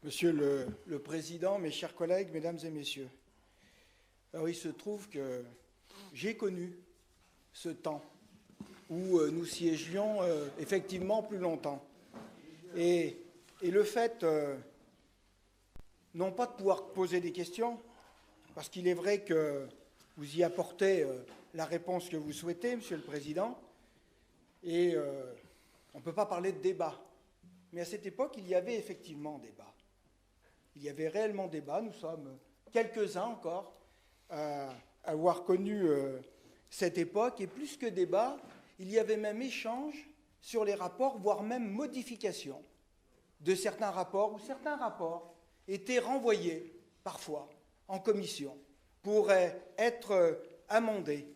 Monsieur le Président, mes chers collègues, mesdames et messieurs, alors il se trouve que j'ai connu ce temps où nous siégions effectivement plus longtemps. Et le fait, non pas de pouvoir poser des questions, parce qu'il est vrai que vous y apportez la réponse que vous souhaitez, Monsieur le Président, et on ne peut pas parler de débat. Mais à cette époque, il y avait effectivement débat. Il y avait réellement débat. Nous sommes quelques-uns encore à avoir connu cette époque. Et plus que débat, il y avait même échange sur les rapports, voire même modification de certains rapports, où certains rapports étaient renvoyés parfois en commission pour être amendés.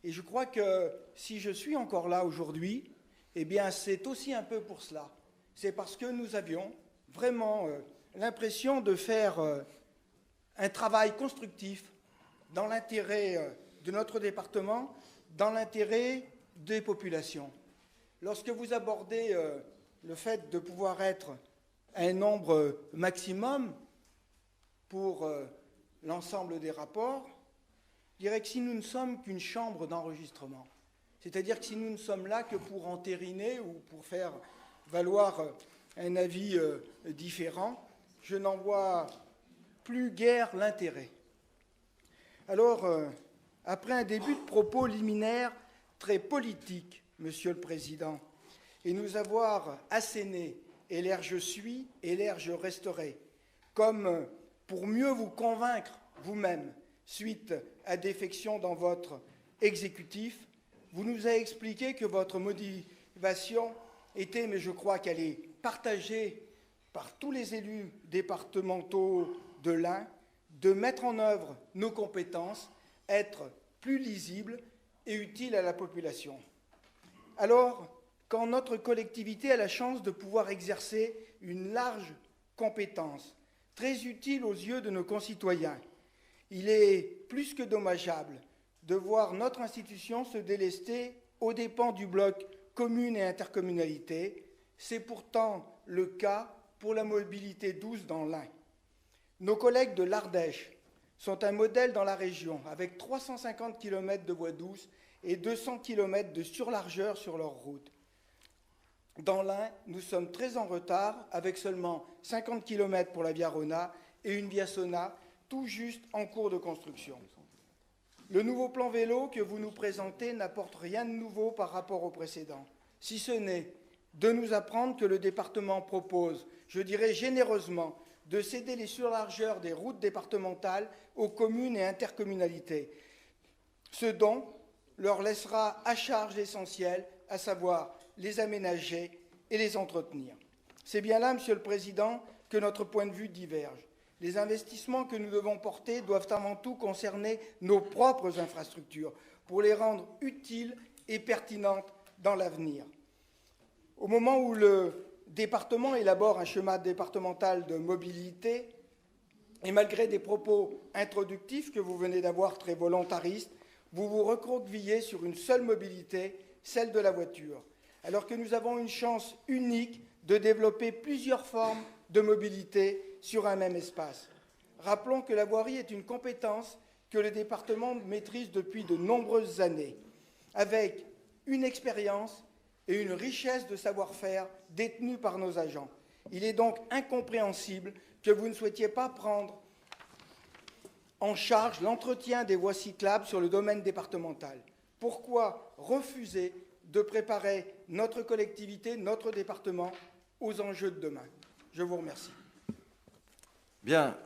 Et je crois que si je suis encore là aujourd'hui, eh bien c'est aussi un peu pour cela. C'est parce que nous avions vraiment l'impression de faire un travail constructif dans l'intérêt de notre département, dans l'intérêt des populations. Lorsque vous abordez le fait de pouvoir être un nombre maximum pour l'ensemble des rapports, je dirais que si nous ne sommes qu'une chambre d'enregistrement, c'est-à-dire que si nous ne sommes là que pour entériner ou pour faire valoir un avis différent, je n'en vois plus guère l'intérêt. Alors, après un début de propos liminaire très politique, Monsieur le Président, et nous avoir asséné « et l'air je suis, et l'air je resterai », comme pour mieux vous convaincre vous-même, suite à défection dans votre exécutif, vous nous avez expliqué que votre motivation était, mais je crois qu'elle est partagée par tous les élus départementaux de l'Ain, de mettre en œuvre nos compétences, être plus lisibles et utiles à la population. Alors, quand notre collectivité a la chance de pouvoir exercer une large compétence, très utile aux yeux de nos concitoyens, il est plus que dommageable de voir notre institution se délester aux dépens du bloc commune et intercommunalité. C'est pourtant le cas pour la mobilité douce dans l'Ain. Nos collègues de l'Ardèche sont un modèle dans la région, avec 350 km de voies douces et 200 km de surlargeur sur leur route. Dans l'Ain, nous sommes très en retard, avec seulement 50 km pour la Via Rona et une Via Sona, tout juste en cours de construction. Le nouveau plan vélo que vous nous présentez n'apporte rien de nouveau par rapport au précédent, si ce n'est de nous apprendre que le département propose, je dirais généreusement, de céder les surlargeurs des routes départementales aux communes et intercommunalités, ce dont leur laissera à charge l'essentiel, à savoir les aménager et les entretenir. C'est bien là, Monsieur le Président, que notre point de vue diverge. Les investissements que nous devons porter doivent avant tout concerner nos propres infrastructures pour les rendre utiles et pertinentes dans l'avenir. Au moment où le département élabore un schéma départemental de mobilité, et malgré des propos introductifs que vous venez d'avoir très volontaristes, vous vous recroquevillez sur une seule mobilité, celle de la voiture, alors que nous avons une chance unique de développer plusieurs formes de mobilité sur un même espace. Rappelons que la voirie est une compétence que le département maîtrise depuis de nombreuses années, avec une expérience et une richesse de savoir-faire détenue par nos agents. Il est donc incompréhensible que vous ne souhaitiez pas prendre en charge l'entretien des voies cyclables sur le domaine départemental. Pourquoi refuser de préparer notre collectivité, notre département, aux enjeux de demain? Je vous remercie. Bien.